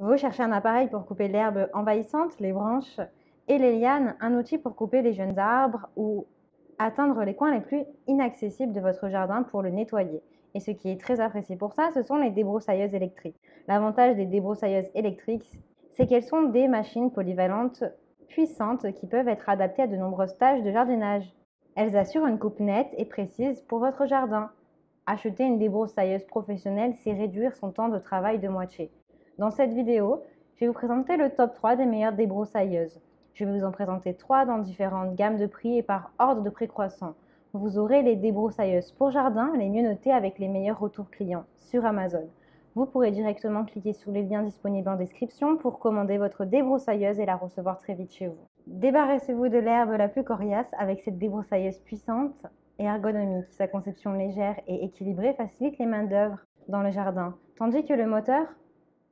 Vous cherchez un appareil pour couper l'herbe envahissante, les branches et les lianes, un outil pour couper les jeunes arbres ou atteindre les coins les plus inaccessibles de votre jardin pour le nettoyer. Et ce qui est très apprécié pour ça, ce sont les débroussailleuses électriques. L'avantage des débroussailleuses électriques, c'est qu'elles sont des machines polyvalentes puissantes qui peuvent être adaptées à de nombreuses tâches de jardinage. Elles assurent une coupe nette et précise pour votre jardin. Acheter une débroussailleuse professionnelle, c'est réduire son temps de travail de moitié. Dans cette vidéo, je vais vous présenter le top 3 des meilleures débroussailleuses. Je vais vous en présenter 3 dans différentes gammes de prix et par ordre de prix croissant. Vous aurez les débroussailleuses pour jardin, les mieux notées avec les meilleurs retours clients sur Amazon. Vous pourrez directement cliquer sur les liens disponibles en description pour commander votre débroussailleuse et la recevoir très vite chez vous. Débarrassez-vous de l'herbe la plus coriace avec cette débroussailleuse puissante et ergonomique. Sa conception légère et équilibrée facilite les mains d'œuvre dans le jardin, tandis que le moteur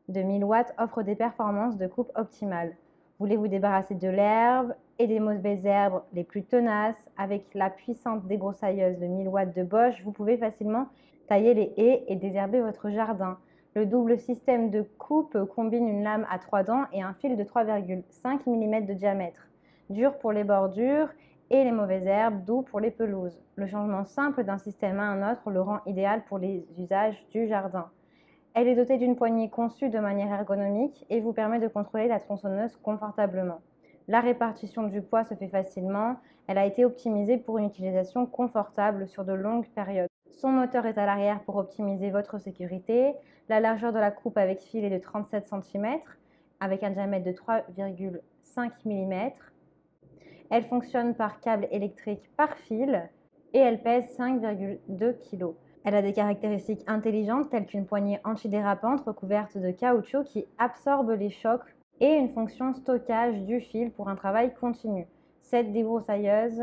de 1000 watts offre des performances de coupe optimales. Voulez vous débarrasser de l'herbe et des mauvaises herbes les plus tenaces? Avec la puissante débroussailleuse de 1000 watts de Bosch, vous pouvez facilement tailler les haies et désherber votre jardin. Le double système de coupe combine une lame à 3 dents et un fil de 3,5 mm de diamètre, dur pour les bordures et les mauvaises herbes, doux pour les pelouses. Le changement simple d'un système à un autre le rend idéal pour les usages du jardin. Elle est dotée d'une poignée conçue de manière ergonomique et vous permet de contrôler la tronçonneuse confortablement. La répartition du poids se fait facilement. Elle a été optimisée pour une utilisation confortable sur de longues périodes. Son moteur est à l'arrière pour optimiser votre sécurité. La largeur de la coupe avec fil est de 37 cm avec un diamètre de 3,5 mm. Elle fonctionne par câble électrique par fil et elle pèse 5,2 kg. Elle a des caractéristiques intelligentes telles qu'une poignée antidérapante recouverte de caoutchouc qui absorbe les chocs et une fonction stockage du fil pour un travail continu. Cette débroussailleuse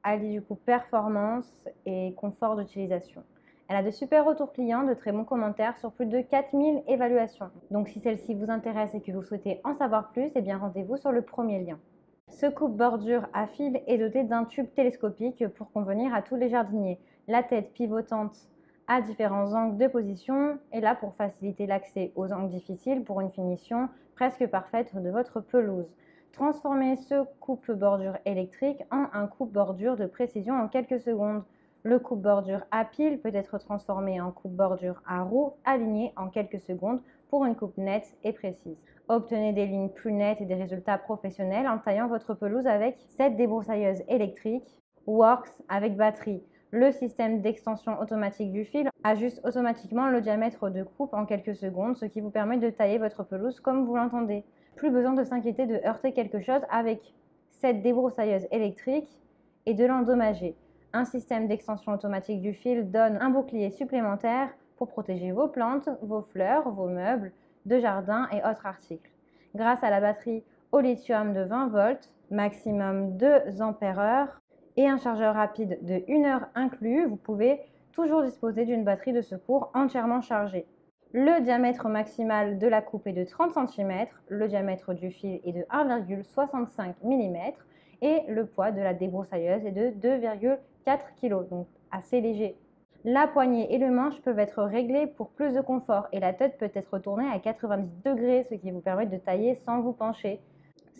allie du coup performance et confort d'utilisation. Elle a de super retours clients, de très bons commentaires sur plus de 4000 évaluations. Donc si celle-ci vous intéresse et que vous souhaitez en savoir plus, eh bien rendez-vous sur le premier lien. Ce coupe-bordure à fil est doté d'un tube télescopique pour convenir à tous les jardiniers. La tête pivotante à différents angles de position est là pour faciliter l'accès aux angles difficiles pour une finition presque parfaite de votre pelouse. Transformez ce coupe-bordure électrique en un coupe-bordure de précision en quelques secondes. Le coupe-bordure à pile peut être transformé en coupe-bordure à roue aligné en quelques secondes pour une coupe nette et précise. Obtenez des lignes plus nettes et des résultats professionnels en taillant votre pelouse avec cette débroussailleuse électrique Works avec batterie. Le système d'extension automatique du fil ajuste automatiquement le diamètre de coupe en quelques secondes, ce qui vous permet de tailler votre pelouse comme vous l'entendez. Plus besoin de s'inquiéter de heurter quelque chose avec cette débroussailleuse électrique et de l'endommager. Un système d'extension automatique du fil donne un bouclier supplémentaire pour protéger vos plantes, vos fleurs, vos meubles de jardin et autres articles. Grâce à la batterie au lithium de 20 volts, maximum 2 ampères-heure et un chargeur rapide de 1 heure inclus, vous pouvez toujours disposer d'une batterie de secours entièrement chargée. Le diamètre maximal de la coupe est de 30 cm, le diamètre du fil est de 1,65 mm et le poids de la débroussailleuse est de 2,4 kg, donc assez léger. La poignée et le manche peuvent être réglés pour plus de confort et la tête peut être tournée à 90 degrés, ce qui vous permet de tailler sans vous pencher.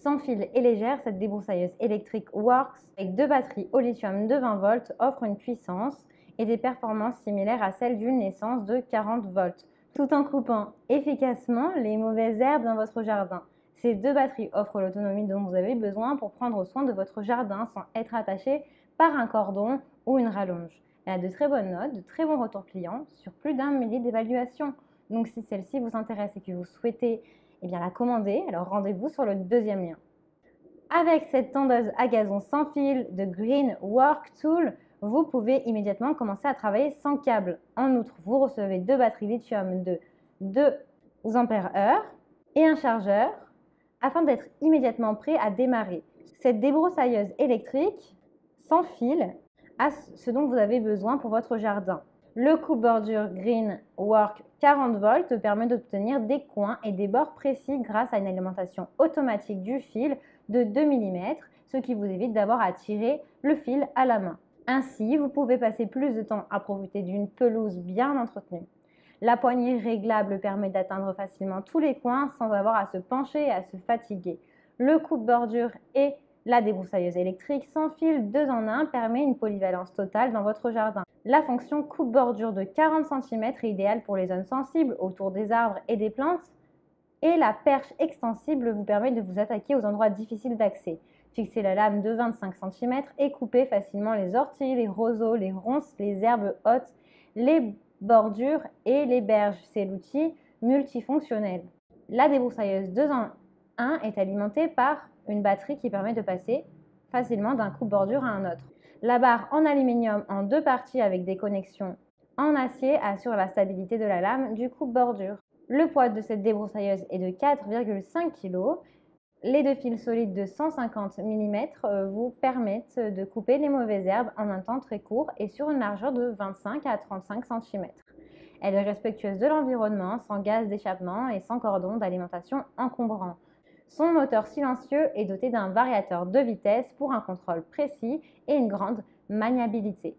Sans fil et légère, cette débroussailleuse électrique Works avec 2 batteries au lithium de 20 volts offre une puissance et des performances similaires à celles d'une essence de 40 volts, tout en coupant efficacement les mauvaises herbes dans votre jardin. Ces 2 batteries offrent l'autonomie dont vous avez besoin pour prendre soin de votre jardin sans être attaché par un cordon ou une rallonge. Elle a de très bonnes notes, de très bons retours clients sur plus d'un millier d'évaluations. Donc si celle-ci vous intéresse et que vous souhaitez la commander, alors rendez-vous sur le deuxième lien. Avec cette tondeuse à gazon sans fil de Green Work Tool, vous pouvez immédiatement commencer à travailler sans câble. En outre, vous recevez 2 batteries lithium de 2 ampères-heure et un chargeur afin d'être immédiatement prêt à démarrer. Cette débroussailleuse électrique sans fil a ce dont vous avez besoin pour votre jardin. Le coupe-bordure Green Work 40 volts permet d'obtenir des coins et des bords précis grâce à une alimentation automatique du fil de 2 mm, ce qui vous évite d'avoir à tirer le fil à la main. Ainsi, vous pouvez passer plus de temps à profiter d'une pelouse bien entretenue. La poignée réglable permet d'atteindre facilement tous les coins sans avoir à se pencher et à se fatiguer. Le coupe-bordure et la débroussailleuse électrique sans fil 2 en 1 permet une polyvalence totale dans votre jardin. La fonction coupe-bordure de 40 cm est idéale pour les zones sensibles autour des arbres et des plantes. Et la perche extensible vous permet de vous attaquer aux endroits difficiles d'accès. Fixez la lame de 25 cm et coupez facilement les orties, les roseaux, les ronces, les herbes hautes, les bordures et les berges. C'est l'outil multifonctionnel. La débroussailleuse 2 en 1 est alimentée par une batterie qui permet de passer facilement d'un coupe-bordure à un autre. La barre en aluminium en 2 parties avec des connexions en acier assure la stabilité de la lame du coupe-bordure. Le poids de cette débroussailleuse est de 4,5 kg. Les 2 fils solides de 150 mm vous permettent de couper les mauvaises herbes en un temps très court et sur une largeur de 25 à 35 cm. Elle est respectueuse de l'environnement, sans gaz d'échappement et sans cordon d'alimentation encombrant. Son moteur silencieux est doté d'un variateur de vitesse pour un contrôle précis et une grande maniabilité.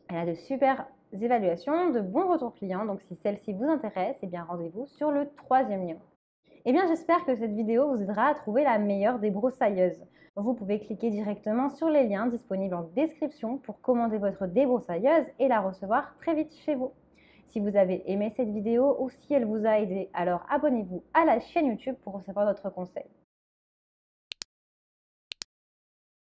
Elle a de super évaluations, de bons retours clients, donc si celle-ci vous intéresse, eh bien rendez-vous sur le 3e lien. Eh bien j'espère que cette vidéo vous aidera à trouver la meilleure débroussailleuse. Vous pouvez cliquer directement sur les liens disponibles en description pour commander votre débroussailleuse et la recevoir très vite chez vous. Si vous avez aimé cette vidéo ou si elle vous a aidé, alors abonnez-vous à la chaîne YouTube pour recevoir d'autres conseils.